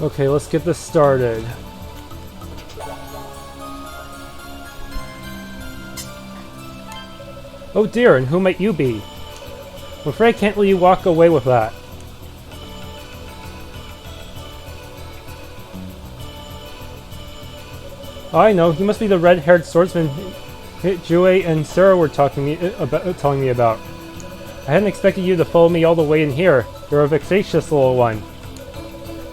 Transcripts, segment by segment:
Okay, let's get this started. Oh dear, and who might you be? I'm afraid I can't let you walk away with that. Oh, I know, he must be the red-haired swordsman Jue and Sarah were telling me about. I hadn't expected you to follow me all the way in here. You're a vexatious little one.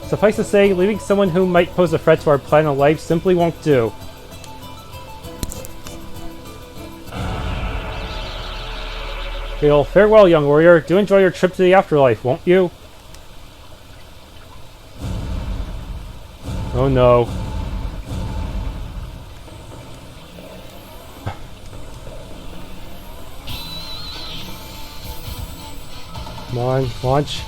Suffice to say, leaving someone who might pose a threat to our plan of life simply won't do. Well, farewell, young warrior. Do enjoy your trip to the afterlife, won't you? Oh no. Come on, launch.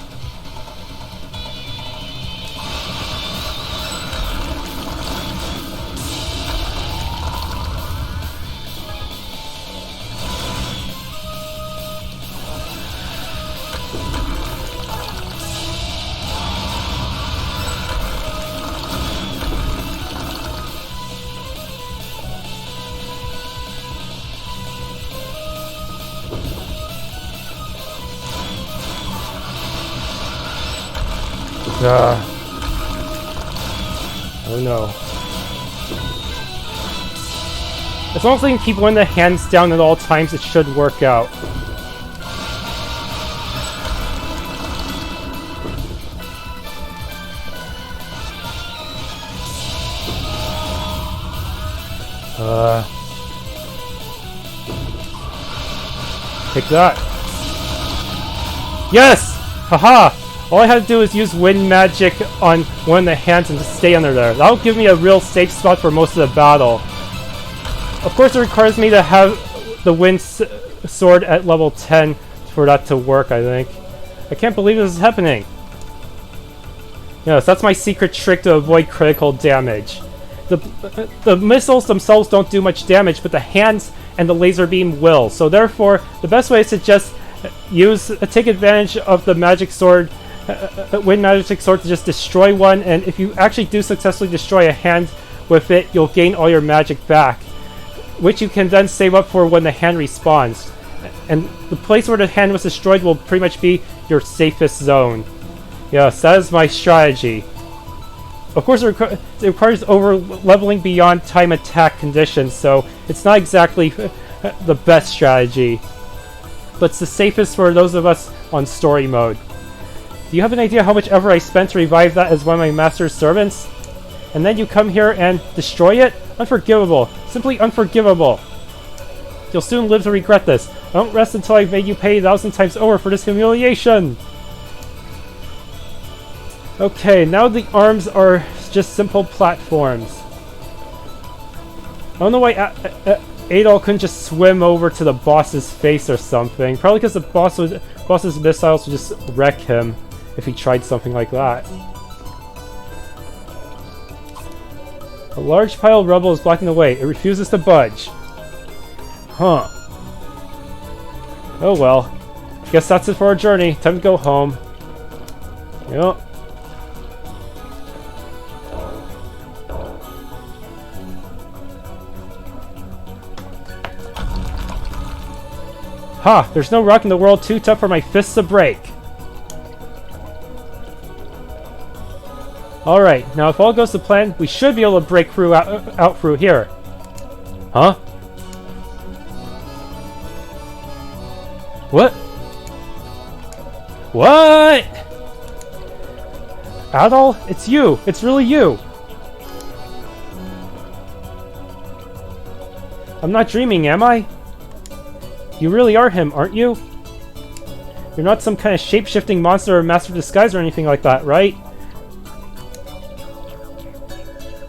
Oh no. As long as I can keep one of the hands down at all times, it should work out. Take that. Yes! Haha! All I had to do is use wind magic on one of the hands and just stay under there. That'll give me a real safe spot for most of the battle. Of course, it requires me to have the wind sword at level 10 for that to work, I think. I can't believe this is happening. Yes, that's my secret trick to avoid critical damage. The missiles themselves don't do much damage, but the hands and the laser beam will. So therefore, the best way is to just take advantage of the magic sword, wind magic sword, to just destroy one, and if you actually do successfully destroy a hand with it, you'll gain all your magic back, which you can then save up for when the hand respawns. And the place where the hand was destroyed will pretty much be your safest zone. Yes, that is my strategy. Of course, it requires over-leveling beyond time attack conditions, so it's not exactly the best strategy. But it's the safest for those of us on story mode. Do you have an idea how much effort I spent to revive that as one of my master's servants? And then you come here and destroy it? Unforgivable. Simply unforgivable. You'll soon live to regret this. I won't rest until I've made you pay 1,000 times over for this humiliation! Okay, now the arms are just simple platforms. I don't know why Adol couldn't just swim over to the boss's face or something. Probably because the boss's missiles would just wreck him if he tried something like that. A large pile of rubble is blocking the way. It refuses to budge. Huh. Oh well. Guess that's it for our journey. Time to go home. Yep. Ha! There's no rock in the world too tough for my fists to break. Alright, now if all goes to plan, we should be able to break through out through here. Huh? What? What? Adol? It's you! It's really you! I'm not dreaming, am I? You really are him, aren't you? You're not some kind of shape-shifting monster or master disguise or anything like that, right?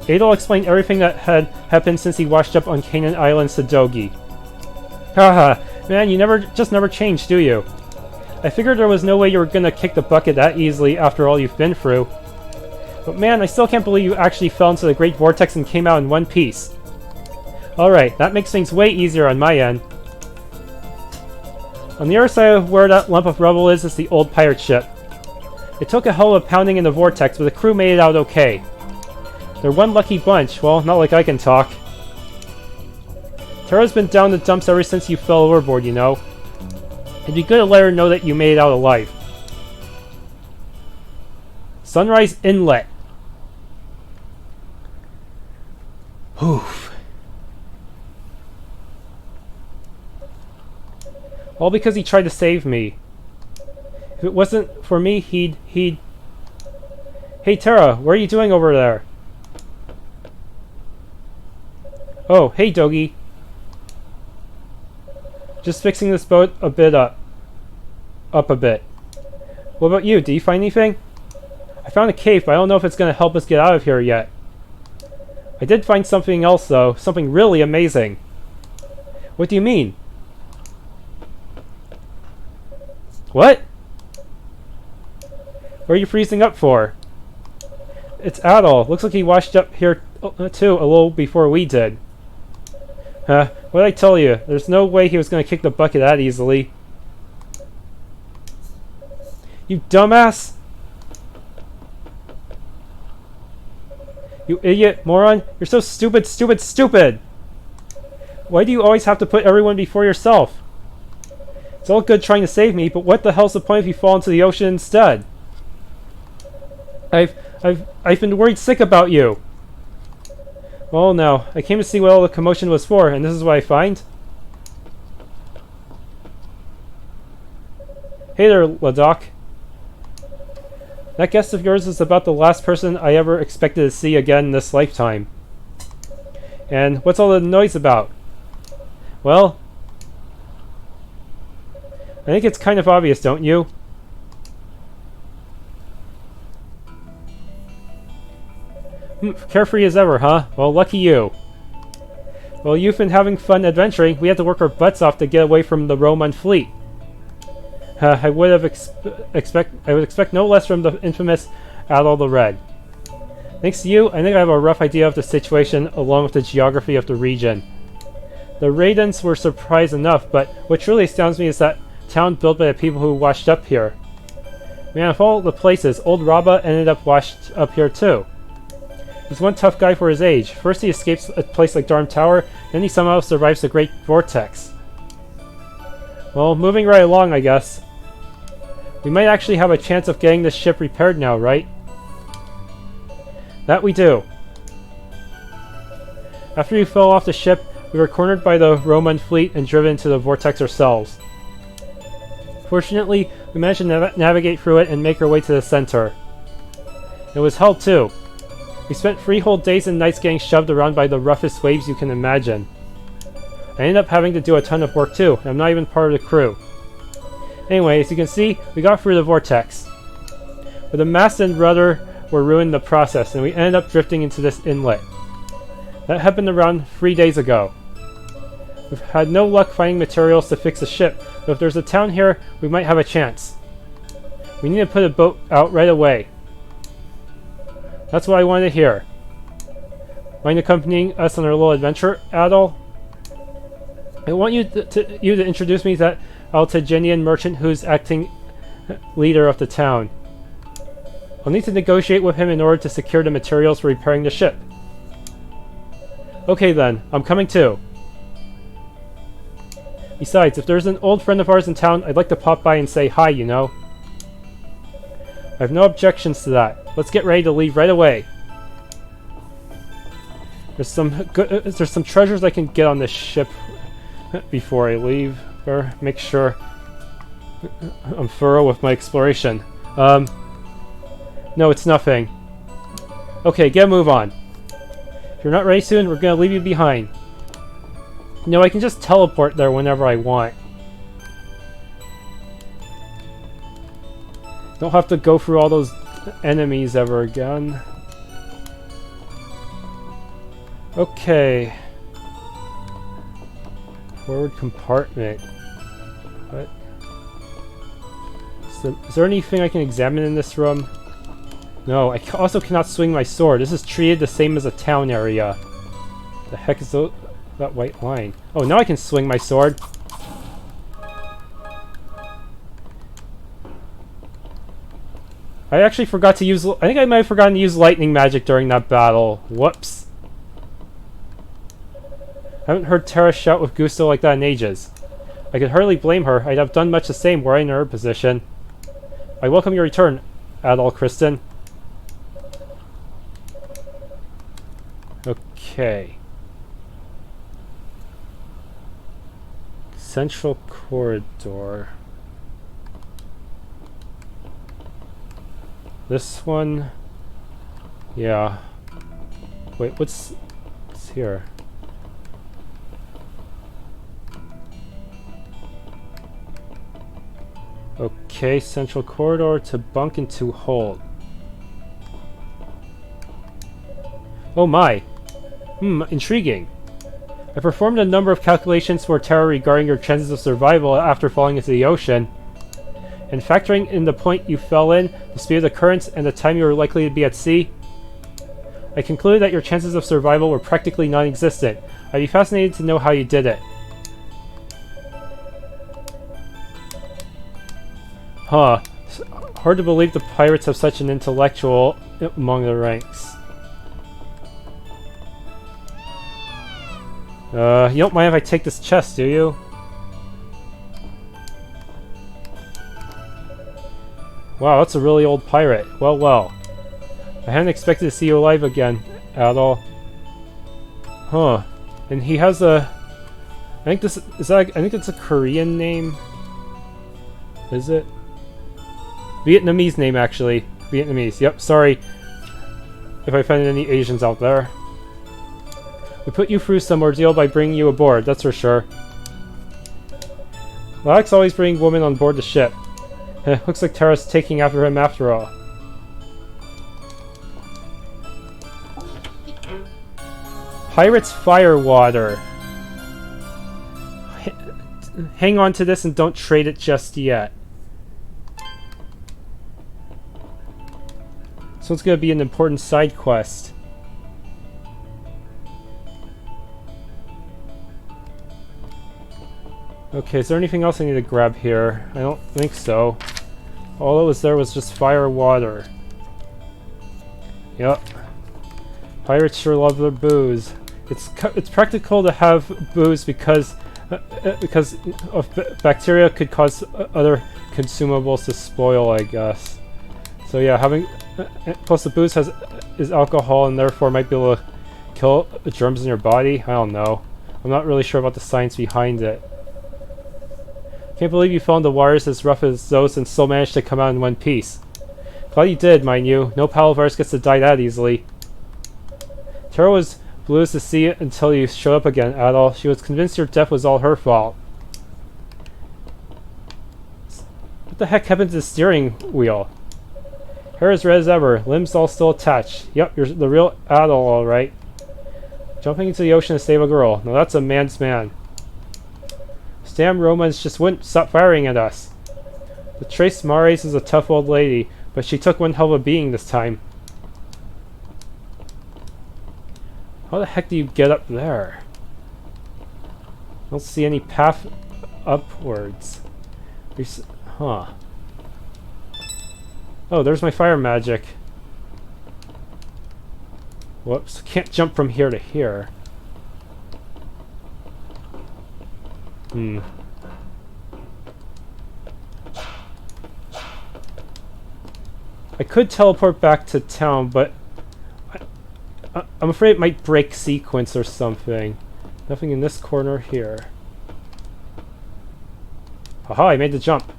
Adol explained everything that had happened since he washed up on Canaan Island's Dogi. Haha, man, you never changed, do you? I figured there was no way you were gonna kick the bucket that easily after all you've been through. But man, I still can't believe you actually fell into the Great Vortex and came out in one piece. Alright, that makes things way easier on my end. On the other side of where that lump of rubble is the old pirate ship. It took a hell of a pounding in the vortex, but the crew made it out okay. They're one lucky bunch. Well, not like I can talk. Tara's been down the dumps ever since you fell overboard, you know. It'd be good to let her know that you made it out alive. Sunrise Inlet. Oof. All because he tried to save me. If it wasn't for me, he'd... Hey Tara, what are you doing over there? Oh, hey Dogi. Just fixing this boat a bit up a bit. What about you? Did you find anything? I found a cave, but I don't know if it's going to help us get out of here yet. I did find something else though, something really amazing. What do you mean? What? What are you freezing up for? It's Adol. Looks like he washed up here too a little before we did. What did I tell you? There's no way he was going to kick the bucket that easily. You dumbass! You idiot, moron! You're so stupid, stupid, stupid! Why do you always have to put everyone before yourself? It's all good trying to save me, but what the hell's the point if you fall into the ocean instead? I've been worried sick about you. Well, no. I came to see what all the commotion was for, and this is what I find. Hey there, Ladoc. That guest of yours is about the last person I ever expected to see again in this lifetime. And what's all the noise about? Well, I think it's kind of obvious, don't you? Carefree as ever, huh? Well, lucky you. Well, you've been having fun adventuring. We had to work our butts off to get away from the Roman fleet. I would expect no less from the infamous Adol the Red. Thanks to you, I think I have a rough idea of the situation along with the geography of the region. The Raidens were surprised enough, but what truly astounds me is that town built by the people who washed up here. Man, of all the places, old Rabba ended up washed up here too. He's one tough guy for his age. First he escapes a place like Darm Tower, then he somehow survives the Great Vortex. Well, moving right along, I guess. We might actually have a chance of getting this ship repaired now, right? That we do. After you fell off the ship, we were cornered by the Roman fleet and driven into the vortex ourselves. Fortunately, we managed to navigate through it and make our way to the center. It was hell too. We spent 3 whole days and nights getting shoved around by the roughest waves you can imagine. I ended up having to do a ton of work too, and I'm not even part of the crew. Anyway, as you can see, we got through the vortex. But the mast and rudder were ruined in the process, and we ended up drifting into this inlet. That happened around 3 days ago. We've had no luck finding materials to fix the ship, but if there's a town here, we might have a chance. We need to put a boat out right away. That's what I wanted to hear. Mind accompanying us on our little adventure, Adol? I want you to introduce me to that Altagenian merchant who's acting leader of the town. I'll need to negotiate with him in order to secure the materials for repairing the ship. Okay then, I'm coming too. Besides, if there's an old friend of ours in town, I'd like to pop by and say hi, you know. I have no objections to that. Let's get ready to leave right away. There's some treasures I can get on this ship before I leave. Or make sure I'm thorough with my exploration. No, it's nothing. Okay, get a move on. If you're not ready soon, we're gonna leave you behind. No, I can just teleport there whenever I want. Don't have to go through all those enemies ever again. Okay. Forward compartment. What? Is there anything I can examine in this room? No, I also cannot swing my sword. This is treated the same as a town area. The heck is that white line? Oh, now I can swing my sword. I actually forgot to use... I think I might have forgotten to use lightning magic during that battle. Whoops. I haven't heard Terra shout with gusto like that in ages. I could hardly blame her. I'd have done much the same were I in her position. I welcome your return, Adol Christin. Okay. Central corridor. This one... Yeah. Wait, what's here? Okay, central corridor to bunk and to hold. Oh my! Intriguing. I performed a number of calculations for Terra regarding your chances of survival after falling into the ocean. And factoring in the point you fell in, the speed of the currents, and the time you were likely to be at sea, I concluded that your chances of survival were practically non-existent. I'd be fascinated to know how you did it. Huh. Hard to believe the pirates have such an intellectual among the ranks. You don't mind if I take this chest, do you? Wow, that's a really old pirate. Well, well. I hadn't expected to see you alive again, Adol. Huh. And he has a... I think this is that. I think it's a Korean name. Is it? Vietnamese name, actually. Vietnamese. Yep. Sorry if I offended any Asians out there. We put you through some ordeal by bringing you aboard. That's for sure. Ladoc's always bringing women on board the ship. Looks like Terra's taking after him after all. Pirate's Firewater. Hang on to this and don't trade it just yet. So it's going to be an important side quest. Okay, is there anything else I need to grab here? I don't think so. All that was there was just fire water. Yep. Pirates sure love their booze. It's practical to have booze because of bacteria could cause other consumables to spoil, I guess. So yeah, having plus the booze is alcohol and therefore might be able to kill the germs in your body. I don't know. I'm not really sure about the science behind it. Can't believe you fell into waters as rough as those and still managed to come out in one piece. Glad you did, mind you. No palavirus gets to die that easily. Terra was blue as to see it until you showed up again, Adol. She was convinced your death was all her fault. What the heck happened to the steering wheel? Hair as red as ever, limbs all still attached. Yep, you're the real Adol, alright. Jumping into the ocean to save a girl. Now that's a man's man. Damn Romuns just wouldn't stop firing at us. The Trace Mares is a tough old lady, but she took one hell of a beating this time. How the heck do you get up there? I don't see any path upwards. Huh. Oh, there's my fire magic. Whoops, can't jump from here to here. I could teleport back to town, but I'm afraid it might break sequence or something. Nothing in this corner here. Haha, I made the jump.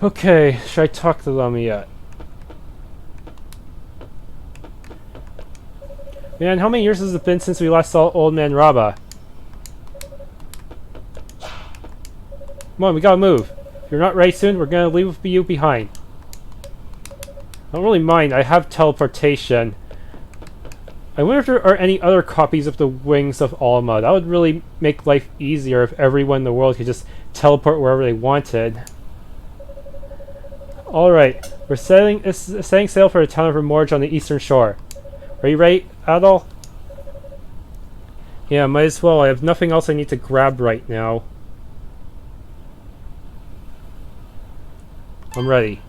Okay, should I talk to them yet? Man, how many years has it been since we last saw Old Man Rabba? Come on, we gotta move. If you're not ready soon, we're gonna leave you behind. I don't really mind, I have teleportation. I wonder if there are any other copies of the Wings of Alma. That would really make life easier if everyone in the world could just teleport wherever they wanted. Alright, we're setting sail for the town of Remorge on the eastern shore. Are you ready, Adol? Yeah, might as well. I have nothing else I need to grab right now. I'm ready.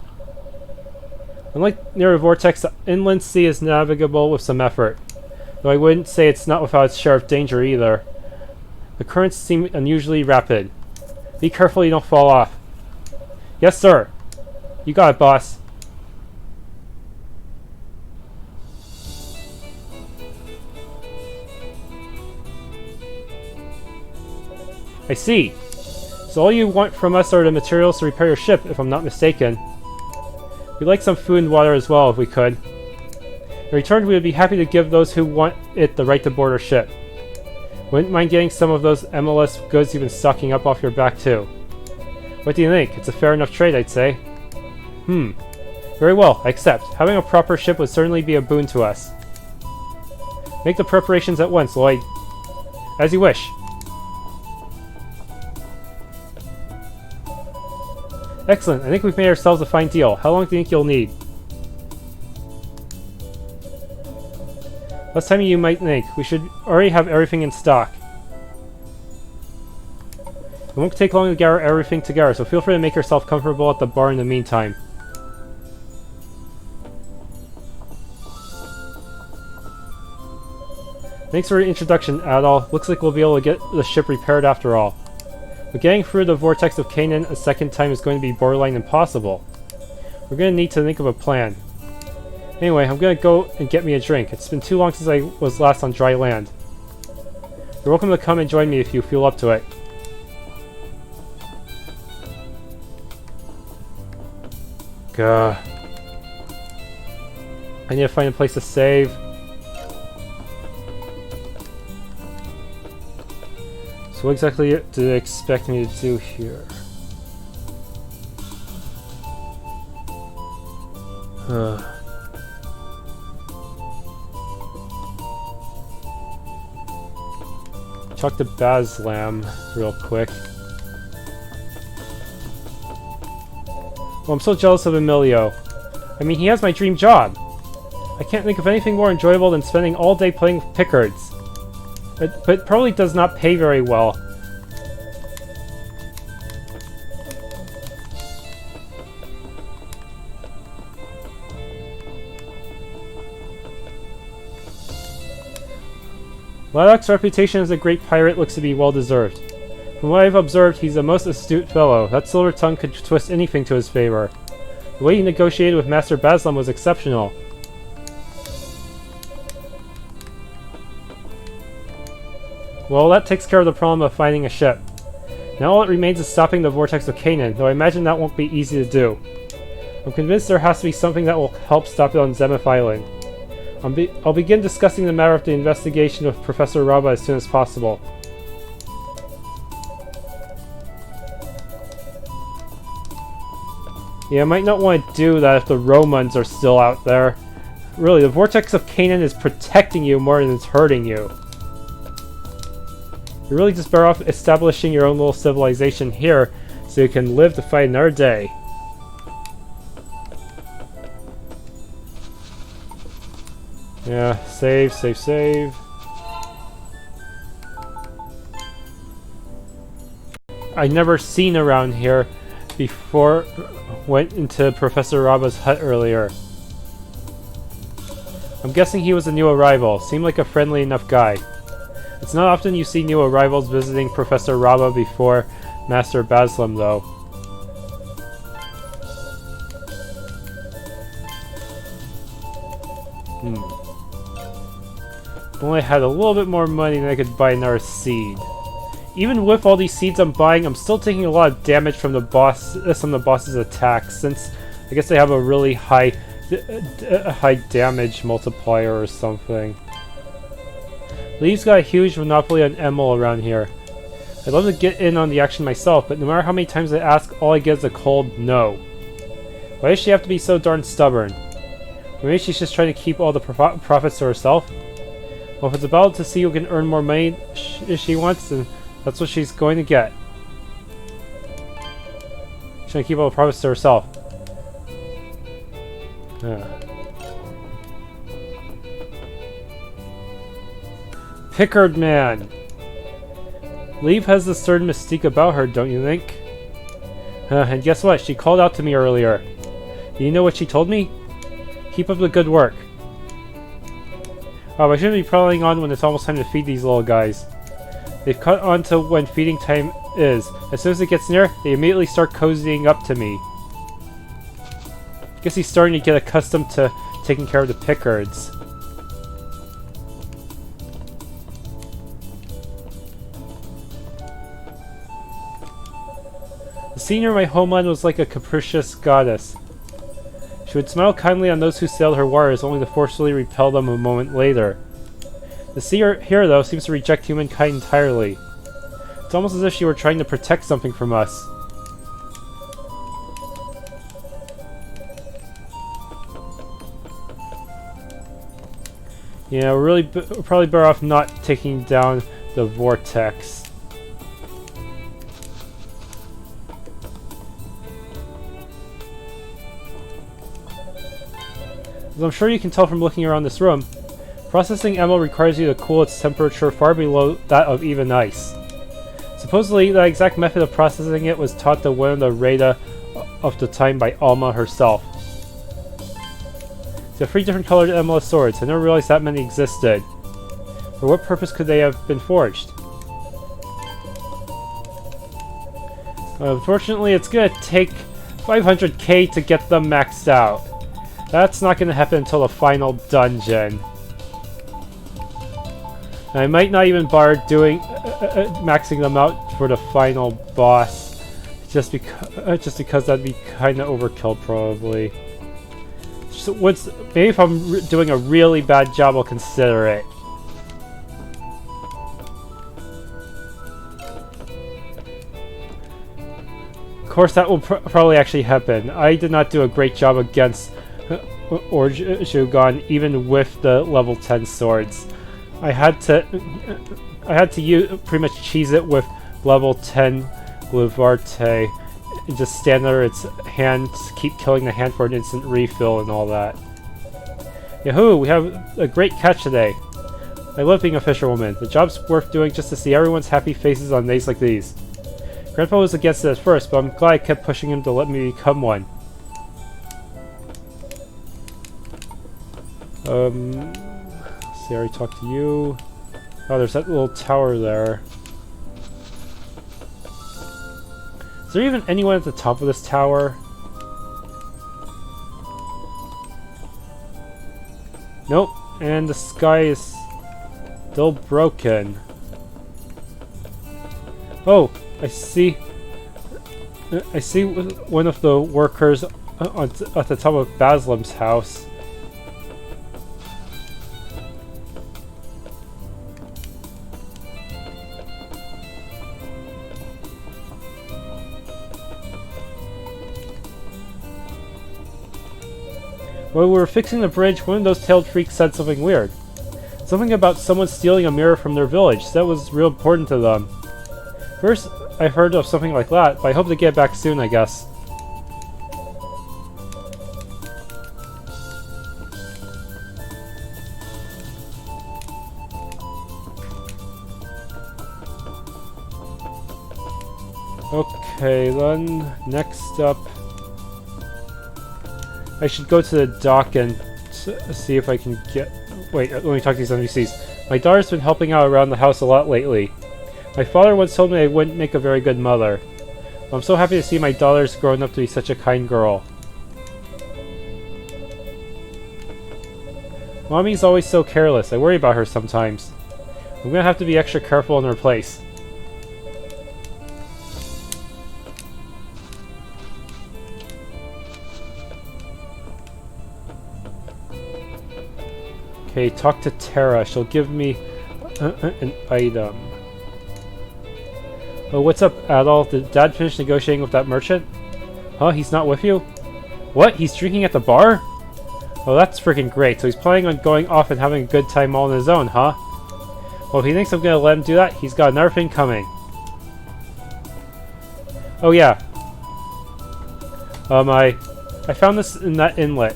Unlike near a vortex, the inland sea is navigable with some effort. Though I wouldn't say it's not without its share of danger either. The currents seem unusually rapid. Be careful you don't fall off. Yes, sir. You got it, boss. I see. So all you want from us are the materials to repair your ship, if I'm not mistaken. We'd like some food and water as well, if we could. In return, we would be happy to give those who want it the right to board our ship. Wouldn't mind getting some of those MLS goods you've been stocking up off your back, too. What do you think? It's a fair enough trade, I'd say. Very well, I accept. Having a proper ship would certainly be a boon to us. Make the preparations at once, Lloyd. As you wish. Excellent, I think we've made ourselves a fine deal. How long do you think you'll need? Less time you might think. We should already have everything in stock. It won't take long to gather everything together, so feel free to make yourself comfortable at the bar in the meantime. Thanks for the introduction, Adol. Looks like we'll be able to get the ship repaired after all. But getting through the vortex of Canaan a second time is going to be borderline impossible. We're going to need to think of a plan. Anyway, I'm going to go and get me a drink. It's been too long since I was last on dry land. You're welcome to come and join me if you feel up to it. Gah. I need to find a place to save. So what exactly do they expect me to do here? Talk to Baslam real quick. Well, I'm so jealous of Emilio. I mean, he has my dream job. I can't think of anything more enjoyable than spending all day playing with Pickards. But it probably does not pay very well. Ladoc's reputation as a great pirate looks to be well deserved. From what I've observed, he's a most astute fellow. That silver tongue could twist anything to his favor. The way he negotiated with Master Baslam was exceptional. Well, that takes care of the problem of finding a ship. Now all that remains is stopping the vortex of Canaan, though I imagine that won't be easy to do. I'm convinced there has to be something that will help stop it on Zemeth Island. I'll begin discussing the matter of the investigation with Professor Raba as soon as possible. Yeah, I might not want to do that if the Romuns are still out there. Really, the vortex of Canaan is protecting you more than it's hurting you. You're really just better off establishing your own little civilization here so you can live to fight another day. Yeah, save, save, save. I never seen around here before went into Professor Raba's hut earlier. I'm guessing he was a new arrival. Seemed like a friendly enough guy. It's not often you see new arrivals visiting Professor Raba before Master Baslam, though. If only I had a little bit more money, then I could buy another seed. Even with all these seeds I'm buying, I'm still taking a lot of damage from the some of the boss's attacks, since I guess they have a really high damage multiplier or something. Lee's got a huge monopoly on Emil around here. I'd love to get in on the action myself, but no matter how many times I ask, all I get is a cold no. Why does she have to be so darn stubborn? Maybe she's just trying to keep all the profits to herself? Well, if it's about to see who can earn more money if she wants, then that's what she's going to get. She's going to keep all the profits to herself. Pickard man! Leave has a certain mystique about her, don't you think? And guess what? She called out to me earlier. Do you know what she told me? Keep up the good work. Oh, I shouldn't be prowling on when it's almost time to feed these little guys. They've caught on to when feeding time is. As soon as it gets near, they immediately start cozying up to me. Guess he's starting to get accustomed to taking care of the Pickards. The senior in my homeland was like a capricious goddess. She would smile kindly on those who sailed her waters, only to forcefully repel them a moment later. The seer here, though, seems to reject humankind entirely. It's almost as if she were trying to protect something from us. Yeah, we're probably better off not taking down the vortex. As I'm sure you can tell from looking around this room, processing ammo requires you to cool its temperature far below that of even ice. Supposedly, that exact method of processing it was taught to one of the Rada of the time by Alma herself. There are 3 different colored amulet swords. I never realized that many existed. For what purpose could they have been forged? Unfortunately, it's gonna take 500k to get them maxed out. That's not gonna happen until the final dungeon. And I might not even bother doing maxing them out for the final boss, just because that'd be kind of overkill probably. So maybe if I'm doing a really bad job, I'll consider it. Of course, that will probably actually happen. I did not do a great job against Orjugan, even with the level 10 swords. I had to pretty much cheese it with level 10 Luvarte and just stand under its hand, keep killing the hand for an instant refill and all that. Yahoo! We have a great catch today. I love being a fisherwoman. The job's worth doing just to see everyone's happy faces on days like these. Grandpa was against it at first, but I'm glad I kept pushing him to let me become one. See, I already talked to you. Oh, there's that little tower there. Is there even anyone at the top of this tower? Nope, and the sky is still broken. Oh, I see one of the workers at the top of Baslam's house. While we were fixing the bridge, one of those tailed freaks said something weird. Something about someone stealing a mirror from their village. That was real important to them. First, I heard of something like that, but I hope to get back soon, I guess. Okay, then, next up... I should go to the dock and see if I can get... Wait, let me talk to these NPCs. My daughter's been helping out around the house a lot lately. My father once told me I wouldn't make a very good mother. I'm so happy to see my daughter's grown up to be such a kind girl. Mommy's always so careless. I worry about her sometimes. I'm gonna have to be extra careful in her place. Okay, talk to Tara. She'll give me an item. Oh, what's up, Adol? Did Dad finish negotiating with that merchant? Huh? He's not with you? What? He's drinking at the bar? Oh, that's freaking great. So he's planning on going off and having a good time all on his own, huh? Well, if he thinks I'm gonna let him do that, he's got another thing coming. Oh, yeah. I found this in that inlet.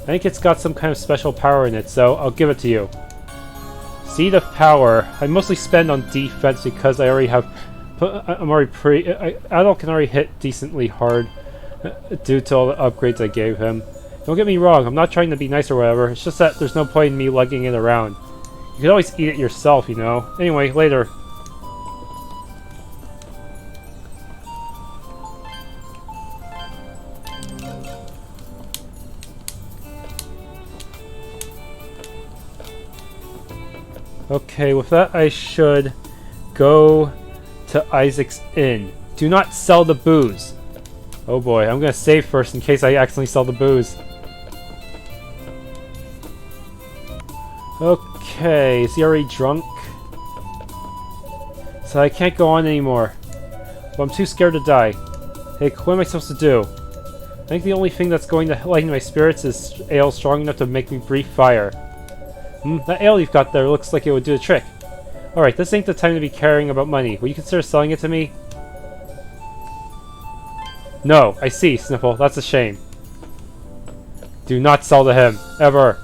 I think it's got some kind of special power in it, so I'll give it to you. Seed of Power. I mostly spend on defense because I already have... Adol can already hit decently hard due to all the upgrades I gave him. Don't get me wrong, I'm not trying to be nice or whatever, it's just that there's no point in me lugging it around. You could always eat it yourself, you know. Anyway, later. Okay, with that I should go to Isaac's Inn. Do not sell the booze. Oh boy, I'm gonna save first in case I accidentally sell the booze. Okay, is he already drunk? So I can't go on anymore. Well, I'm too scared to die. Hey, what am I supposed to do? I think the only thing that's going to lighten my spirits is ale strong enough to make me breathe fire. That ale you've got there looks like it would do the trick. Alright, this ain't the time to be caring about money. Will you consider selling it to me? No, I see, Sniffle. That's a shame. Do not sell to him. Ever.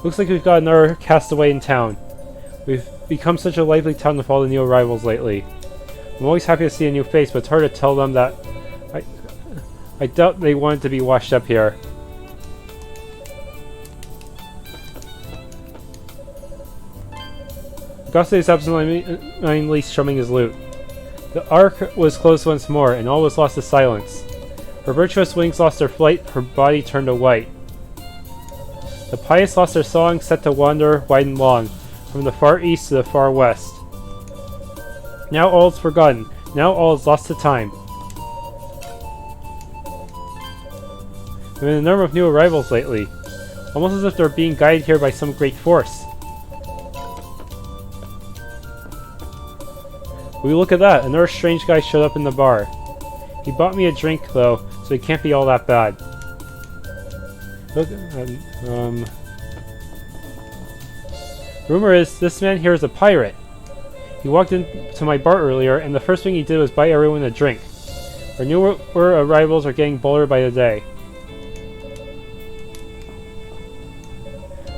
Looks like we've got another castaway in town. We've become such a lively town with all the new arrivals lately. I'm always happy to see a new face, but it's hard to tell them that I doubt they wanted to be washed up here. Gosse is absentmindedly strumming his lute. The Ark was closed once more, and all was lost to silence. Her virtuous wings lost their flight, her body turned to white. The pious lost their song, set to wander wide and long, from the far east to the far west. Now all is forgotten, now all is lost to time. There have been a number of new arrivals lately, almost as if they're being guided here by some great force. Will you look at that? Another strange guy showed up in the bar. He bought me a drink, though, so he can't be all that bad. Look, rumor is, this man here is a pirate. He walked into my bar earlier, and the first thing he did was buy everyone a drink. Our newer arrivals are getting bolder by the day.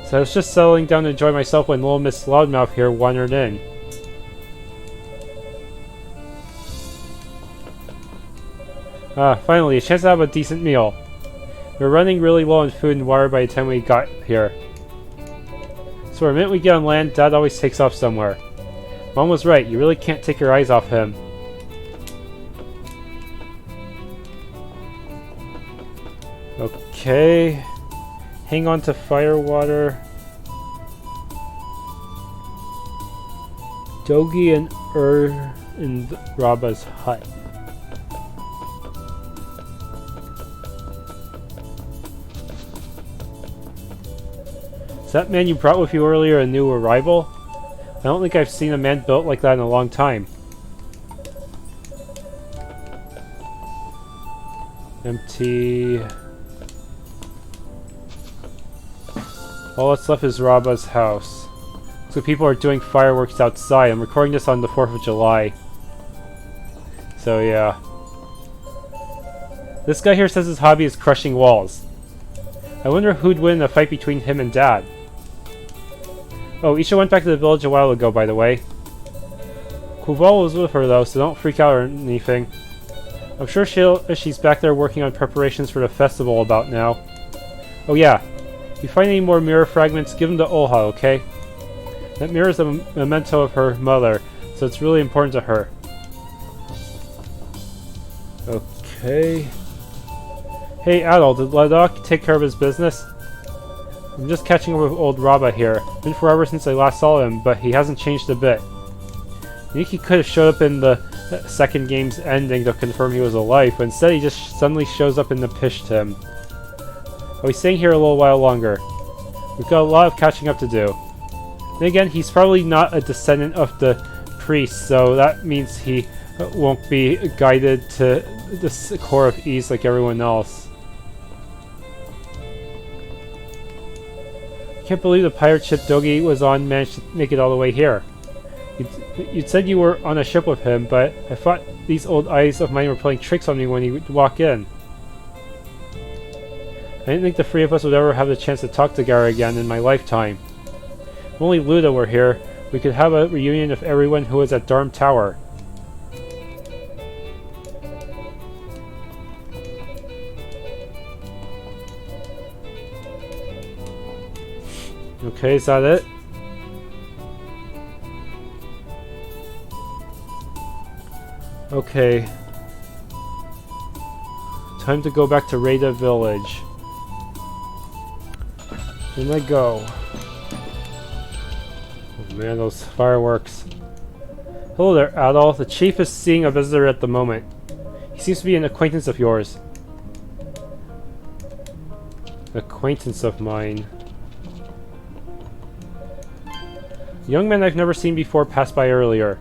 So I was just settling down to enjoy myself when little Miss Loudmouth here wandered in. Finally, a chance to have a decent meal. We were running really low on food and water by the time we got here. So the minute we get on land, Dad always takes off somewhere. Mom was right, you really can't take your eyes off him. Okay. Hang on to firewater. Dogi and in Raba's hut. Is that man you brought with you earlier a new arrival? I don't think I've seen a man built like that in a long time. Empty. All that's left is Raba's house. So people are doing fireworks outside. I'm recording this on the 4th of July. So yeah. This guy here says his hobby is crushing walls. I wonder who'd win in a fight between him and Dad. Oh, Isha went back to the village a while ago, by the way. Kuval was with her though, so don't freak out or anything. I'm sure she's back there working on preparations for the festival about now. Oh yeah. If you find any more mirror fragments, give them to Olha, okay? That mirror is a memento of her mother, so it's really important to her. Okay. Hey Adol, did Ladoc take care of his business? I'm just catching up with old Raba here. Been forever since I last saw him, but he hasn't changed a bit. I think he could have showed up in the second game's ending to confirm he was alive, but instead he just suddenly shows up in the Napishtim. I'll be staying here a little while longer. We've got a lot of catching up to do. And again, he's probably not a descendant of the priest, so that means he won't be guided to the core of ease like everyone else. Can't believe the pirate ship Dogi was on managed to make it all the way here. You said you were on a ship with him, but I thought these old eyes of mine were playing tricks on me when you would walk in. I didn't think the three of us would ever have the chance to talk together again in my lifetime. If only Luda were here, we could have a reunion of everyone who was at Darm Tower. Okay, is that it? Okay. Time to go back to Rada Village. In I go. Oh man, those fireworks. Hello there, Adol. The chief is seeing a visitor at the moment. He seems to be an acquaintance of yours. Acquaintance of mine. A young man I've never seen before passed by earlier.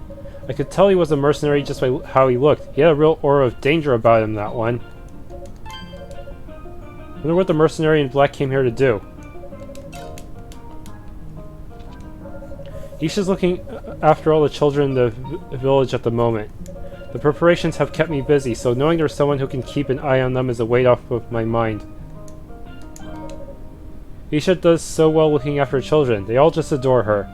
I could tell he was a mercenary just by how he looked. He had a real aura of danger about him, that one. I wonder what the mercenary in black came here to do. Isha's looking after all the children in the village at the moment. The preparations have kept me busy, so knowing there's someone who can keep an eye on them is a weight off of my mind. Isha does so well looking after children. They all just adore her.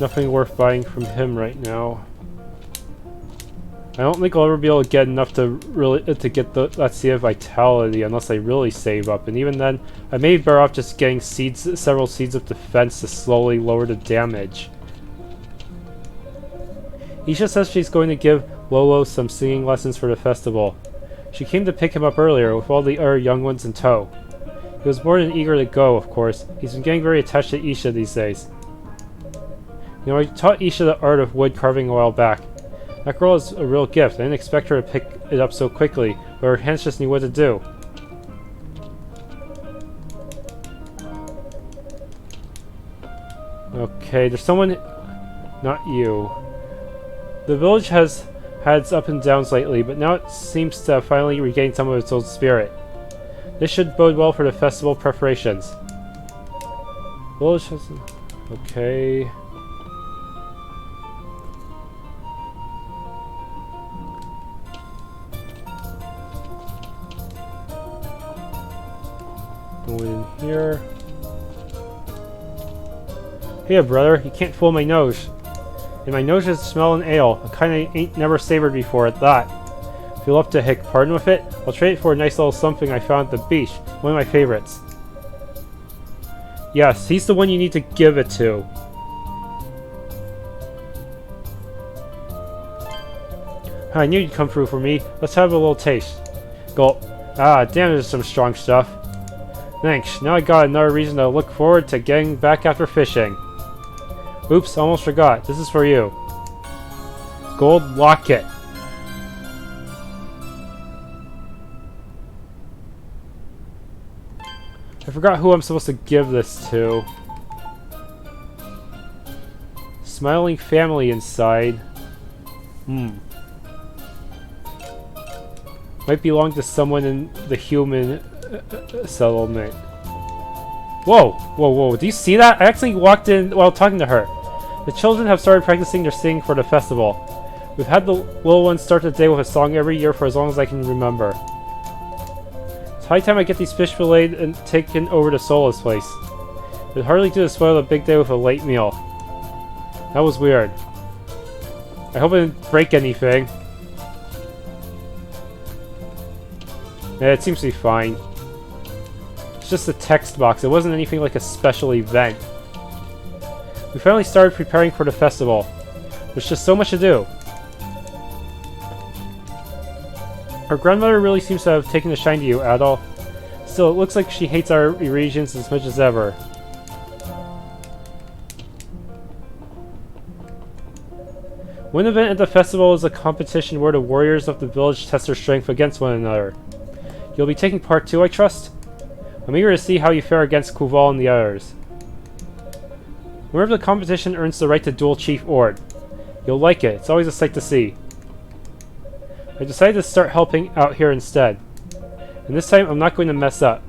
Nothing worth buying from him right now. I don't think I'll ever be able to get enough to get that seed of vitality unless I really save up, and even then, I may be better off just getting several seeds of defense to slowly lower the damage. Isha says she's going to give Lolo some singing lessons for the festival. She came to pick him up earlier with all the other young ones in tow. He was more than eager to go, of course. He's been getting very attached to Isha these days. You know, I taught Isha the art of wood carving a while back. That girl is a real gift. I didn't expect her to pick it up so quickly, but her hands just knew what to do. Okay, there's someone... Not you. The village has had its up and downs lately, but now it seems to have finally regained some of its old spirit. This should bode well for the festival preparations. Village has... Okay... Go in here. Hey brother, you can't fool my nose. And my nose is smelling ale, a kind I ain't never savored before at that. If you'll up to hick pardon with it, I'll trade it for a nice little something I found at the beach, one of my favorites. Yes, he's the one you need to give it to. I knew you'd come through for me. Let's have a little taste. Gulp. Ah, damn, there's some strong stuff. Thanks, now I got another reason to look forward to getting back after fishing. Oops, almost forgot. This is for you. Gold locket. I forgot who I'm supposed to give this to. Smiling family inside. Might belong to someone in the human settlement. Whoa! Whoa, whoa. Do you see that? I actually walked in while talking to her. The children have started practicing their singing for the festival. We've had the little ones start the day with a song every year for as long as I can remember. It's high time I get these fish filleted and taken over to Sola's place. It'd hardly do to spoil a big day with a late meal. That was weird. I hope I didn't break anything. Yeah, it seems to be fine. It's just a text box. It wasn't anything like a special event. We finally started preparing for the festival. There's just so much to do. Her grandmother really seems to have taken a shine to you, Adol. Still, it looks like she hates our regions as much as ever. One event at the festival is a competition where the warriors of the village test their strength against one another. You'll be taking part too, I trust? I'm eager to see how you fare against Kuval and the others. Winner of the competition earns the right to duel Chief Ord. You'll like it. It's always a sight to see. I decided to start helping out here instead. And this time, I'm not going to mess up.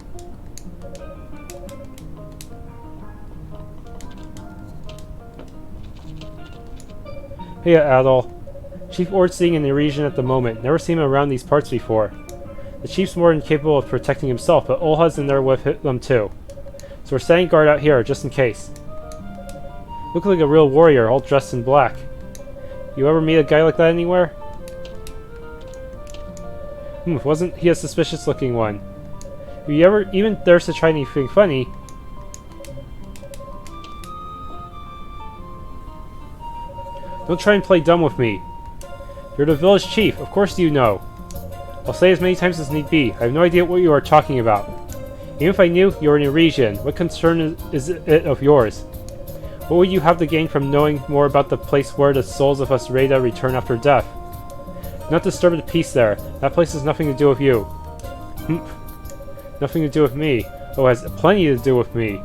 Hey, Adol. Chief Orjugan in the region at the moment. Never seen him around these parts before. The chief's more than capable of protecting himself, but Olha's in there with them too. So we're standing guard out here, just in case. Look like a real warrior, all dressed in black. You ever meet a guy like that anywhere? Wasn't he a suspicious-looking one? If you ever even dares to try anything funny... Don't try and play dumb with me. You're the village chief, of course you know. I'll say as many times as need be. I have no idea what you are talking about. Even if I knew you were in a region, what concern is it of yours? What would you have to gain from knowing more about the place where the souls of us Reda return after death? Do not disturb the peace there. That place has nothing to do with you. Nothing to do with me. Oh, it has plenty to do with me.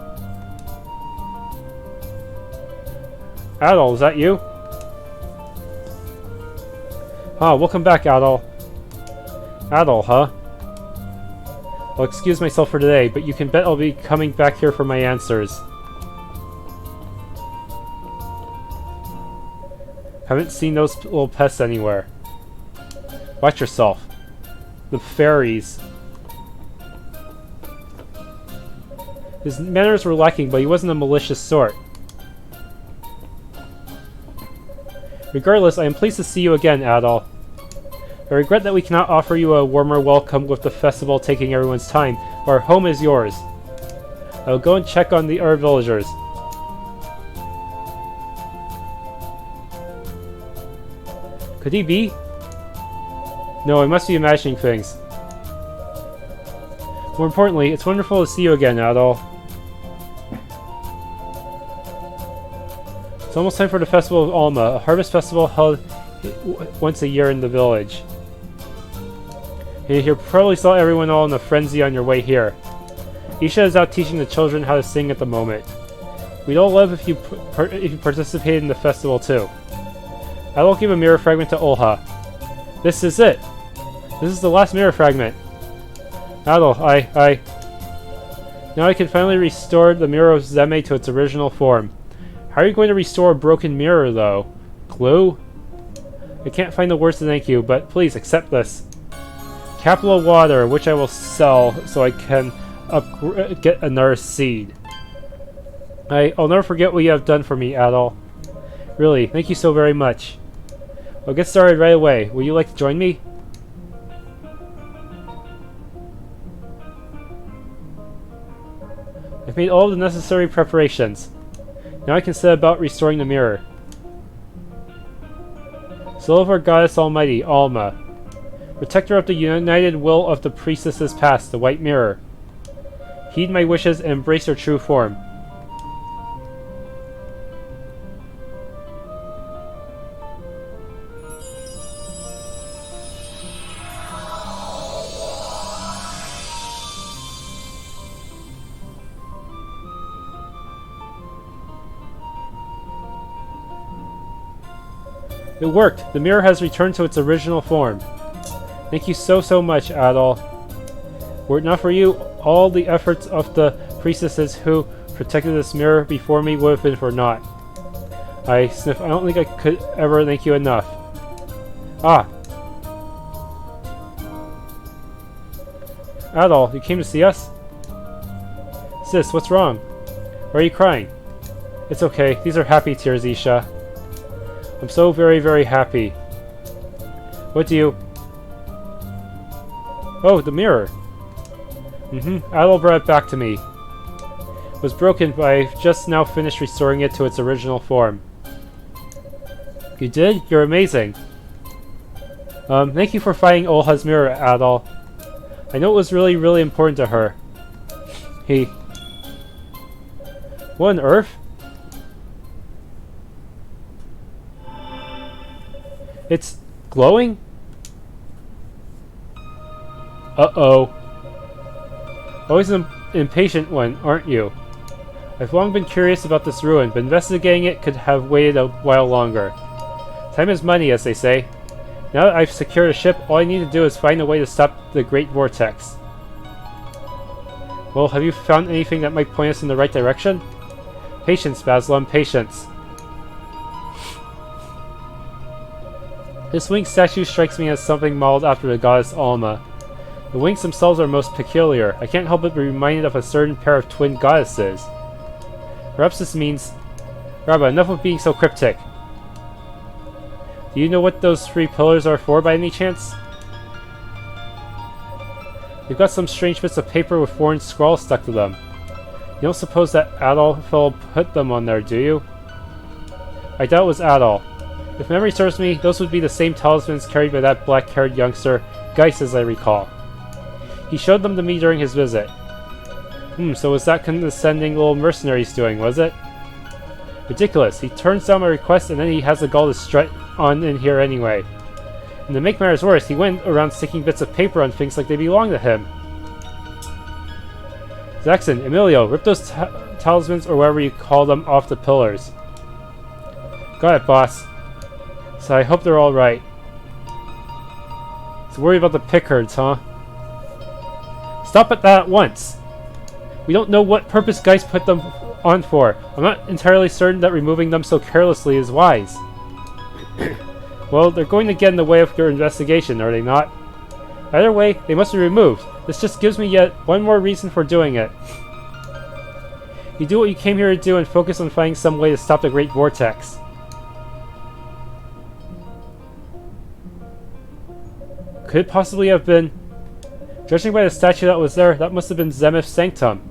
Adol, is that you? Welcome back, Adol. Adol, huh? I'll excuse myself for today, but you can bet I'll be coming back here for my answers. Haven't seen those little pests anywhere. Watch yourself. The fairies. His manners were lacking, but he wasn't a malicious sort. Regardless, I am pleased to see you again, Adol. I regret that we cannot offer you a warmer welcome with the festival taking everyone's time, but our home is yours. I will go and check on the other villagers. Could he be? No, I must be imagining things. More importantly, it's wonderful to see you again, Adol. It's almost time for the Festival of Alma, a harvest festival held once a year in the village. You probably saw everyone all in a frenzy on your way here. Isha is out teaching the children how to sing at the moment. We'd all love if you participated in the festival too. I will give a mirror fragment to Olha. This is it! This is the last mirror fragment. Adol, Now I can finally restore the mirror of Zeme to its original form. How are you going to restore a broken mirror, though? Glue? I can't find the words to thank you, but please accept this. Capital water, which I will sell so I can get another seed. I'll never forget what you have done for me, Adol. Really, thank you so very much. I'll get started right away. Would you like to join me? I've made all the necessary preparations. Now I can set about restoring the mirror. Soul of our Goddess Almighty, Alma. Protector of the united will of the priestesses past, the White Mirror. Heed my wishes and embrace your true form. It worked! The mirror has returned to its original form. Thank you so much, Adol. Were it not for you, all the efforts of the priestesses who protected this mirror before me would have been for naught. I don't think I could ever thank you enough. Adol, you came to see us? Sis, what's wrong? Why are you crying? It's okay, these are happy tears, Isha. I'm so very happy. What do you... Oh, the mirror. Adol brought it back to me. It was broken, but I've just now finished restoring it to its original form. You did? You're amazing. Thank you for finding Olha's mirror, Adol. I know it was really important to her. What on earth? It's glowing? Uh-oh. Always an impatient one, aren't you? I've long been curious about this ruin, but investigating it could have waited a while longer. Time is money, as they say. Now that I've secured a ship, all I need to do is find a way to stop the Great Vortex. Well, have you found anything that might point us in the right direction? Patience, Baslam, patience. This winged statue strikes me as something modeled after the goddess Alma. The wings themselves are most peculiar. I can't help but be reminded of a certain pair of twin goddesses. Perhaps this means... Rabba, enough of being so cryptic. Do you know what those 3 pillars are for by any chance? They've got some strange bits of paper with foreign scrawls stuck to them. You don't suppose that Adol fellow put them on there, do you? I doubt it was Adol. If memory serves me, those would be the same talismans carried by that black-haired youngster, Geis, as I recall. He showed them to me during his visit. So was that condescending little mercenary's doing, was it? Ridiculous. He turns down my request and then he has the gall to strut on in here anyway. And to make matters worse, he went around sticking bits of paper on things like they belong to him. Zaxxon, Emilio, rip those talismans or whatever you call them off the pillars. Got it, boss. So I hope they're alright. So worry about the pickhards, huh? Stop at that at once! We don't know what purpose Geis put them on for. I'm not entirely certain that removing them so carelessly is wise. Well, they're going to get in the way of your investigation, are they not? Either way, they must be removed. This just gives me yet one more reason for doing it. You do what you came here to do and focus on finding some way to stop the Great Vortex. Could it possibly have been... Judging by the statue that was there, that must have been Zemeth's sanctum.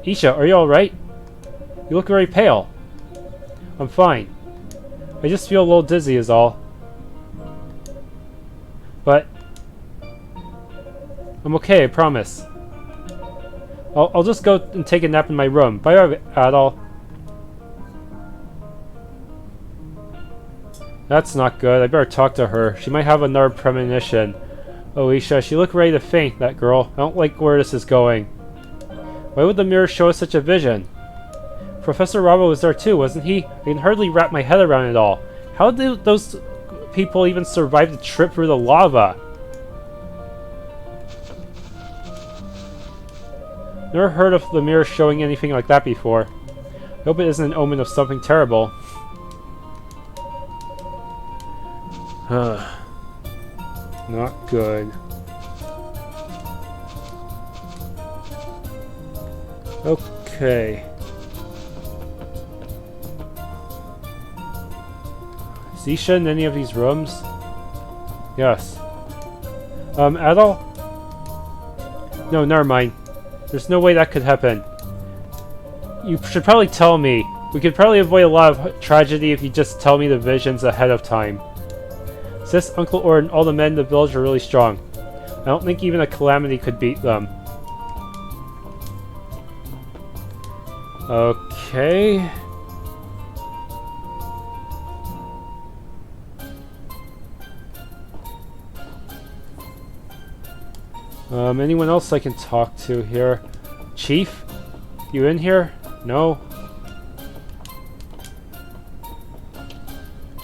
Isha, are you alright? You look very pale. I'm fine. I just feel a little dizzy is all. But... I'm okay, I promise. I'll just go and take a nap in my room. Bye, Adol. That's not good. I better talk to her. She might have another premonition. Oh, Isha, she looked ready to faint, that girl. I don't like where this is going. Why would the mirror show us such a vision? Professor Rabba was there too, wasn't he? I can hardly wrap my head around it all. How did those people even survive the trip through the lava? Never heard of the mirror showing anything like that before. I hope it isn't an omen of something terrible. Not good. Okay. Is Isha in any of these rooms? Yes. Adol? No, never mind. There's no way that could happen. You should probably tell me. We could probably avoid a lot of tragedy if you just tell me the visions ahead of time. Sis, Uncle Or, and all the men in the village are really strong. I don't think even a calamity could beat them. Okay. Anyone else I can talk to here? Chief? You in here? No?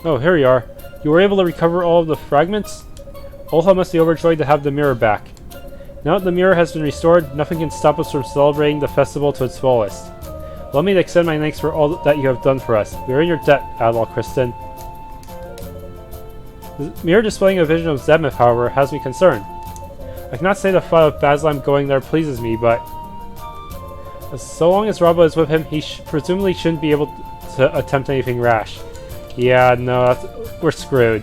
Oh, here you are. You were able to recover all of the fragments? Olha must be overjoyed to have the mirror back. Now that the mirror has been restored, nothing can stop us from celebrating the festival to its fullest. Allow me to extend my thanks for all that you have done for us. We are in your debt, Adol Christin. The mirror displaying a vision of Zemeth, however, has me concerned. I cannot say the thought of Baslam going there pleases me, but... so long as Rabba is with him, he presumably shouldn't be able to attempt anything rash. Yeah, no, we're screwed.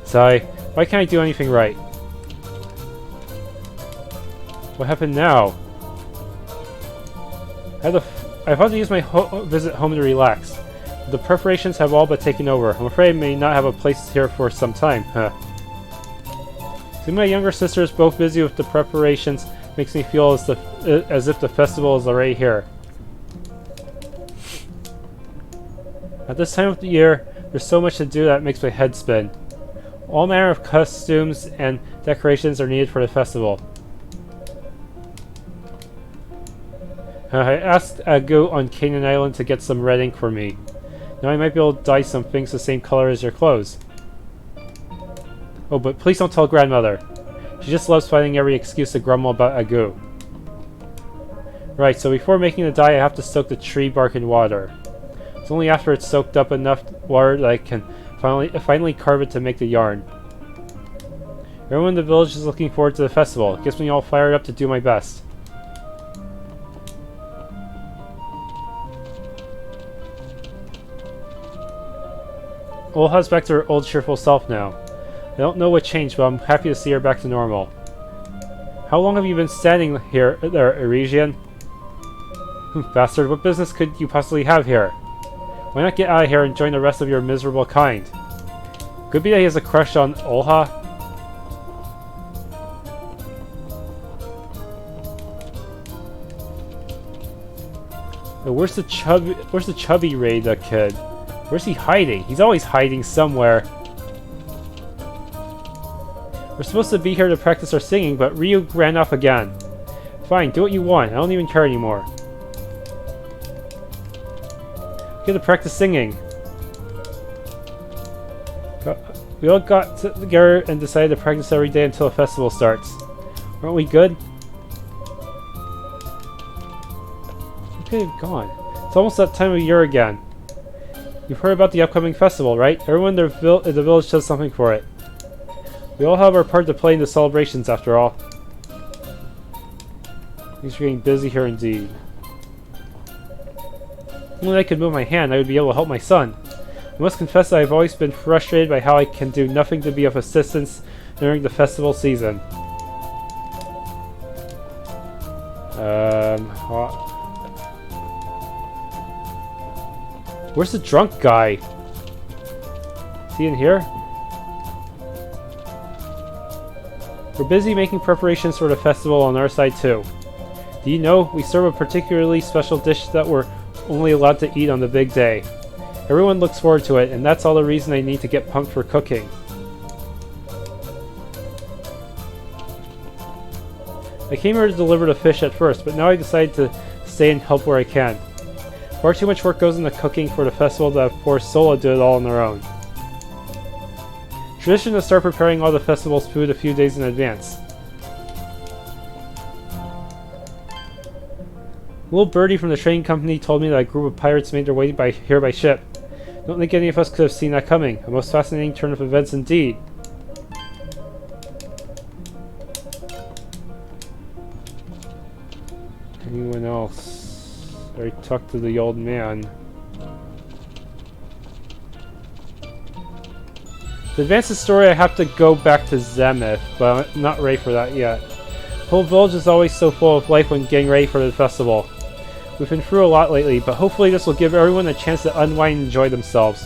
Sigh. Why can't I do anything right? What happened now? I thought to use my visit home to relax. But the preparations have all but taken over. I'm afraid I may not have a place here for some time. Huh. See, my younger sister is both busy with the preparations. Makes me feel as if the festival is already here. At this time of the year, there's so much to do that makes my head spin. All manner of costumes and decorations are needed for the festival. I asked Agu on Canaan Island to get some red ink for me. Now I might be able to dye some things the same color as your clothes. Oh, but please don't tell grandmother. She just loves finding every excuse to grumble about Agu. Right, so before making the dye I have to soak the tree bark in water. It's only after it's soaked up enough water that I can finally carve it to make the yarn. Everyone in the village is looking forward to the festival. It gets me all fired up to do my best. Olha's back to her old cheerful self now. I don't know what changed, but I'm happy to see her back to normal. How long have you been standing here, Orjugan? Bastard, what business could you possibly have here? Why not get out of here and join the rest of your miserable kind? Could be that he has a crush on Olha? Where's the chubby Rada kid? Where's he hiding? He's always hiding somewhere. We're supposed to be here to practice our singing, but Ryu ran off again. Fine, do what you want. I don't even care anymore. Get to practice singing. We all got together and decided to practice every day until the festival starts. Aren't we good? You could have gone. It's almost that time of year again. You've heard about the upcoming festival, right? Everyone in the village does something for it. We all have our part to play in the celebrations, after all. Things are getting busy here indeed. If only I could move my hand, I would be able to help my son. I must confess that I've always been frustrated by how I can do nothing to be of assistance during the festival season. Where's the drunk guy? Is he in here? We're busy making preparations for the festival on our side too. Do you know, we serve a particularly special dish that we're only allowed to eat on the big day. Everyone looks forward to it, and that's all the reason I need to get punked for cooking. I came here to deliver the fish at first, but now I decided to stay and help where I can. Far too much work goes into cooking for the festival to have poor Sola do it all on their own. Tradition to start preparing all the festival's food a few days in advance. A little birdie from the trading company told me that a group of pirates made their way here by ship. Don't think any of us could have seen that coming. A most fascinating turn of events indeed. Anyone else? I already talked to the old man. To advance the story, I have to go back to Zemeth, but I'm not ready for that yet. The whole village is always so full of life when getting ready for the festival. We've been through a lot lately, but hopefully this will give everyone a chance to unwind and enjoy themselves.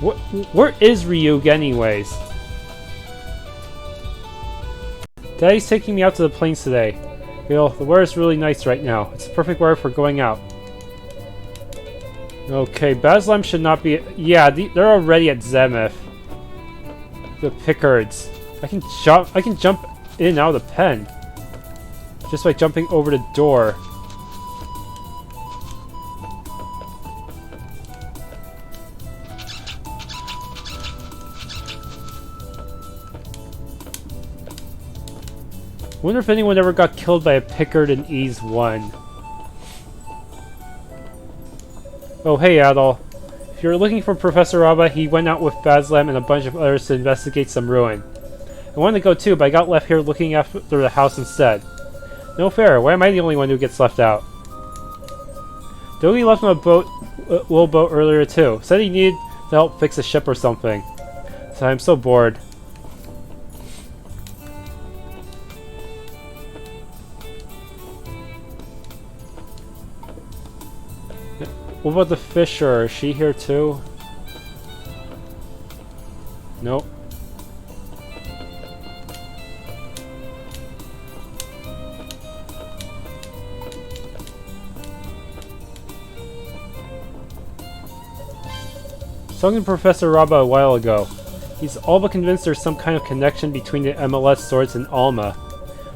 Where is Ryug anyways? Daddy's taking me out to the plains today. Bill, the weather is really nice right now. It's the perfect weather for going out. Okay, Baslam should not be... Yeah, they're already at Zemeth. The Pickards. I can jump in and out of the pen. Just by jumping over the door. Wonder if anyone ever got killed by a Pickard in Ease 1. Oh, hey, Adol. If you're looking for Professor Rabba, he went out with Baslam and a bunch of others to investigate some ruin. I wanted to go too, but I got left here looking after the house instead. No fair, why am I the only one who gets left out? Dogi left him a little boat earlier too. Said he needed to help fix a ship or something. So I'm so bored. What about the Fisher? Is she here too? Nope. Talking to Professor Rabba a while ago. He's all but convinced there's some kind of connection between the MLS swords and Alma.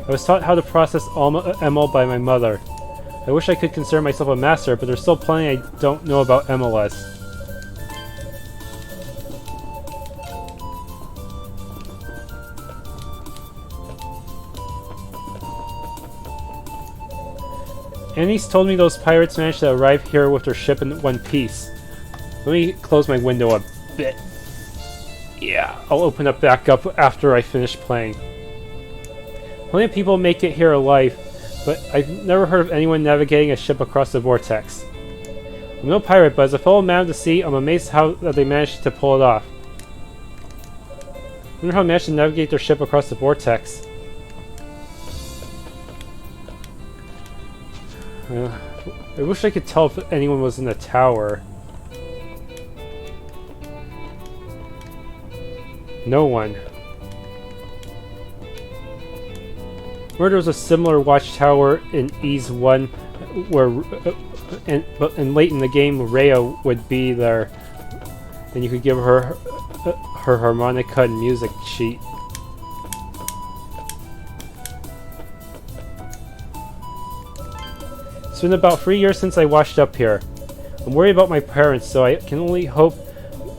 I was taught how to process ML by my mother. I wish I could consider myself a master, but there's still plenty I don't know about MLS. Annie's told me those pirates managed to arrive here with their ship in one piece. Let me close my window a bit. Yeah, I'll open it back up after I finish playing. Plenty of people make it here alive, but I've never heard of anyone navigating a ship across the vortex. I'm no pirate, but as a fellow man of the sea, I'm amazed how that they managed to pull it off. I wonder how they managed to navigate their ship across the vortex. I wish I could tell if anyone was in the tower. No one. Where there was a similar watchtower in Ease 1, where, and late in the game, Rhea would be there, and you could give her her harmonica and music sheet. It's been about 3 years since I washed up here. I'm worried about my parents, so I can only hope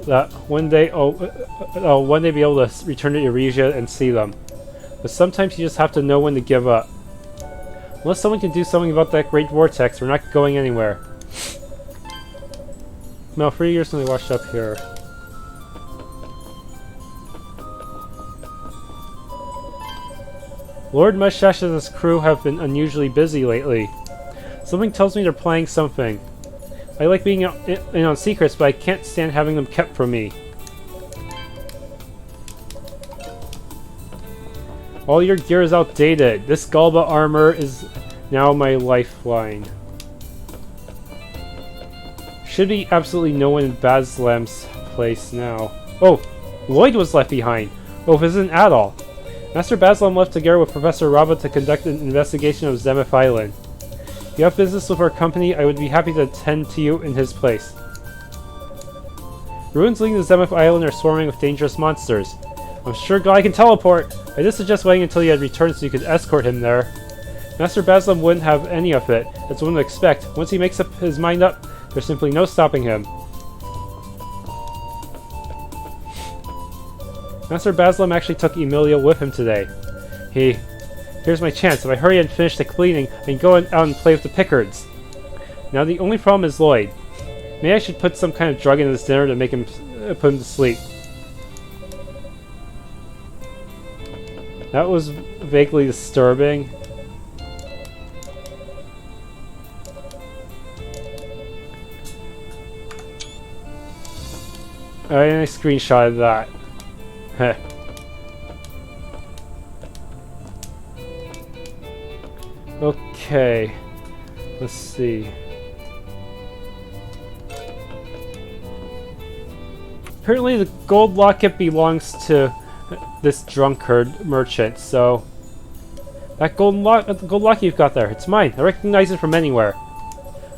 that one day I'll one day be able to return to Eurasia and see them. But sometimes you just have to know when to give up. Unless someone can do something about that great vortex, we're not going anywhere. Now, 3 years since I washed up here. Lord Mustache and his crew have been unusually busy lately. Something tells me they're planning something. I like being in on secrets, but I can't stand having them kept from me. All your gear is outdated. This Galba armor is now my lifeline. Should be absolutely no one in Baslam's place now. Oh, Lloyd was left behind. Oh, this isn't Adol. Master Baslam left together with Professor Raba to conduct an investigation of Zemeth Island. If you have business with our company, I would be happy to attend to you in his place. Ruins leading to Zemeth Island are swarming with dangerous monsters. I'm sure God can teleport! I just suggest waiting until he had returned so you could escort him there. Master Baslam wouldn't have any of it, as one would expect. Once he makes up his mind up, there's simply no stopping him. Master Baslam actually took Emilia with him today. Here's my chance. If I hurry and finish the cleaning, I can go out and play with the Pickards. Now the only problem is Lloyd. Maybe I should put some kind of drug in his dinner to make him put him to sleep. That was vaguely disturbing. I screenshotted that. Heh. Okay. Let's see. Apparently the gold locket belongs to this drunkard merchant, so that gold locket you've got there, it's mine. I recognize it from anywhere.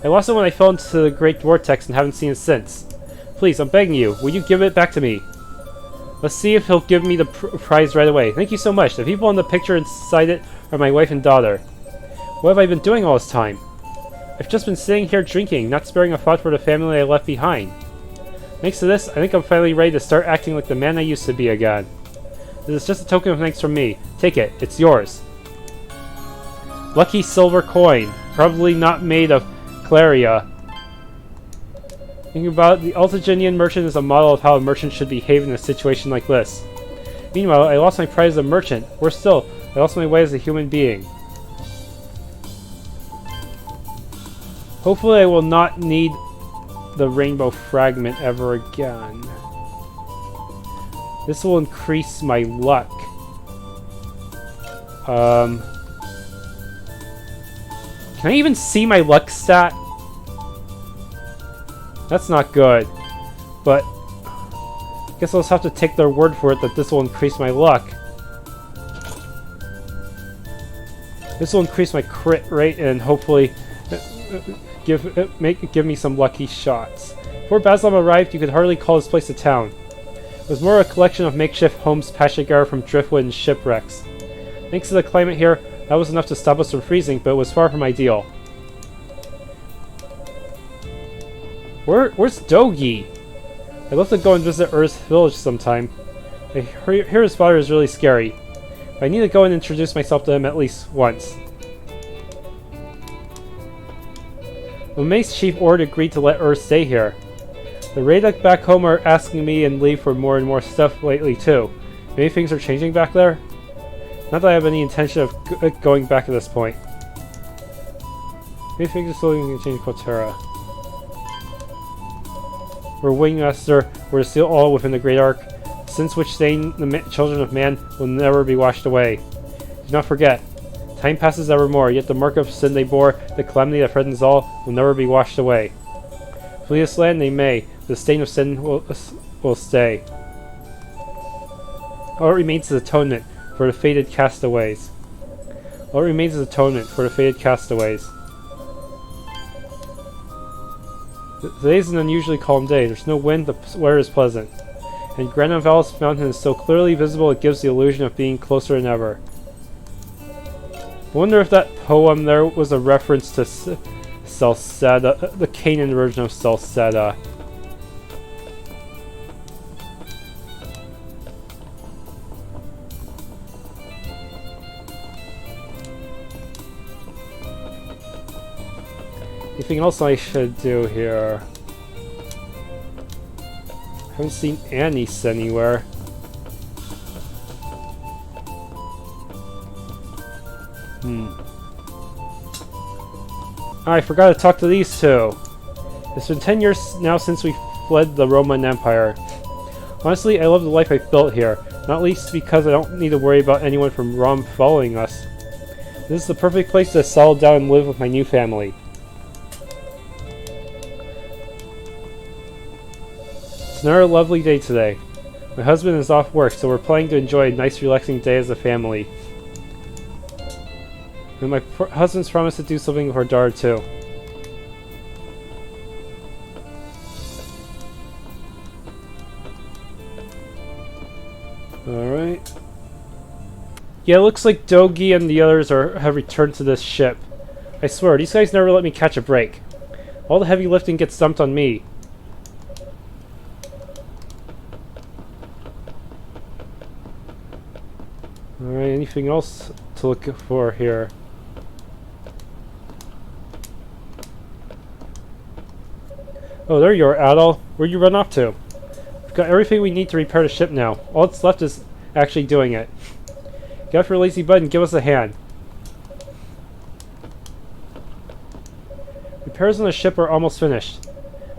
I lost it when I fell into the Great Vortex and haven't seen it since. Please, I'm begging you, will you give it back to me? Let's see if he'll give me the prize right away. Thank you so much. The people in the picture inside it are my wife and daughter. What have I been doing all this time? I've just been sitting here drinking, not sparing a thought for the family I left behind. Thanks to this, I think I'm finally ready to start acting like the man I used to be again. This is just a token of thanks from me. Take it, it's yours. Lucky silver coin, probably not made of Claria. Thinking about it, the Altagenian merchant is a model of how a merchant should behave in a situation like this. Meanwhile, I lost my pride as a merchant. Worse still, I lost my way as a human being. Hopefully I will not need the rainbow fragment ever again. This will increase my luck. Can I even see my luck stat? That's not good. But I guess I'll just have to take their word for it that this will increase my luck. This will increase my crit rate and hopefully give me some lucky shots. Before Baslam arrived, you could hardly call this place a town. It was more a collection of makeshift homes patched together from driftwood and shipwrecks. Thanks to the climate here, that was enough to stop us from freezing, but it was far from ideal. Where's Dogi? I'd love to go and visit Earth's village sometime. I hear his father is really scary. But I need to go and introduce myself to him at least once. May's chief Ord agreed to let Earth stay here. The Ladoc back home are asking me and Lee for more and more stuff lately too. Maybe things are changing back there? Not that I have any intention of going back at this point. Maybe things are slowly going to change Quotera. We're Wingmaster, we're to seal all within the Great Ark, since which stain the children of man will never be washed away. Do not forget, time passes evermore, yet the mark of sin they bore, the calamity that threatens all, will never be washed away. Flee this land they may, the stain of sin will stay. All it remains is atonement for the fated castaways. All it remains is atonement for the fated castaways. Today's an unusually calm day. There's no wind, the weather is pleasant. And Granaval's mountain is so clearly visible it gives the illusion of being closer than ever. I wonder if that poem there was a reference to Salsetta, the Canaan version of Salsetta. Anything else I should do here? Haven't seen Anise anywhere. I forgot to talk to these two. It's been 10 years now since we fled the Roman Empire. Honestly, I love the life I've built here, not least because I don't need to worry about anyone from Rom following us. This is the perfect place to settle down and live with my new family. It's another lovely day today. My husband is off work, so we're planning to enjoy a nice relaxing day as a family. And my husband's promised to do something with our daughter too. Alright. Yeah, it looks like Dogi and the others have returned to this ship. I swear, these guys never let me catch a break. All the heavy lifting gets dumped on me. Alright, anything else to look for here? Oh, there you are, Adol. Where'd you run off to? We've got everything we need to repair the ship now. All that's left is actually doing it. Get off your lazy butt and give us a hand. Repairs on the ship are almost finished.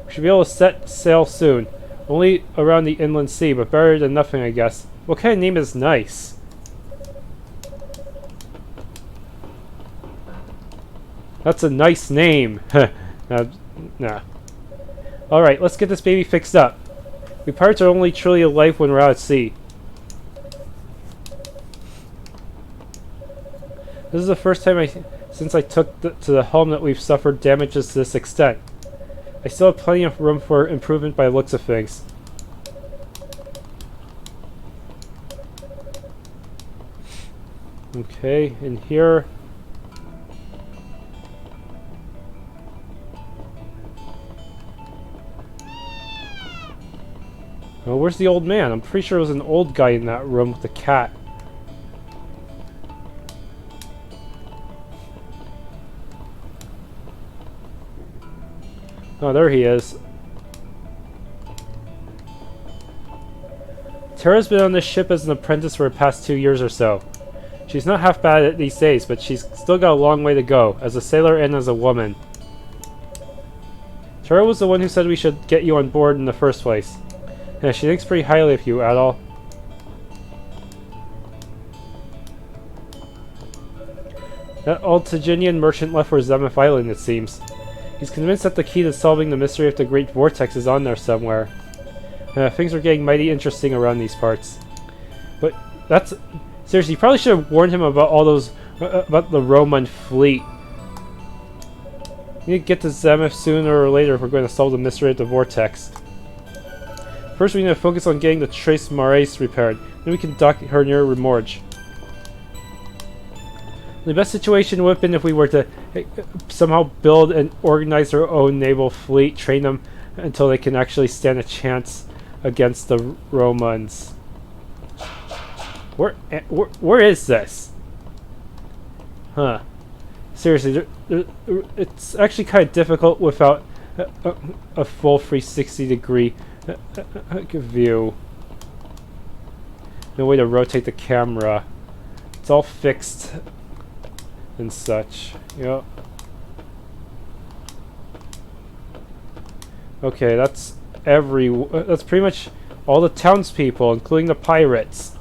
We should be able to set sail soon. Only around the inland sea, but better than nothing, I guess. What kind of name is nice? That's a nice name. Nah. Alright, let's get this baby fixed up. We pirates are only truly alive when we're out at sea. This is the first time since I took to the helm that we've suffered damages to this extent. I still have plenty of room for improvement by the looks of things. Okay, in here... Oh, where's the old man? I'm pretty sure there was an old guy in that room with the cat. Oh, there he is. Tara's been on this ship as an apprentice for the past 2 years or so. She's not half bad at these days, but she's still got a long way to go, as a sailor and as a woman. Tara was the one who said we should get you on board in the first place. Yeah, she thinks pretty highly of you, Adol. That Altaginian merchant left for Zemeth Island, it seems. He's convinced that the key to solving the mystery of the Great Vortex is on there somewhere. Things are getting mighty interesting around these parts. But that's... Seriously, you probably should have warned him about all those... about the Roman fleet. We need to get to Zemeth sooner or later if we're going to solve the mystery of the Vortex. First, we need to focus on getting the Trace Marais repaired. Then we can dock her near Remorge. The best situation would have been if we were to somehow build and organize our own naval fleet, train them until they can actually stand a chance against the Romuns. Where is this? Huh. seriously, it's actually kind of difficult without a full 360-degree view. No way to rotate the camera. It's all fixed and such. Yep. Okay, that's pretty much all the townspeople, including the pirates.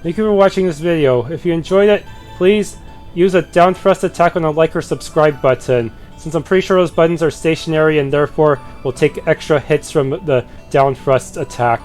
Thank you for watching this video. If you enjoyed it, please use a down thrust attack on the like or subscribe button, since I'm pretty sure those buttons are stationary and therefore will take extra hits from the down thrust attack.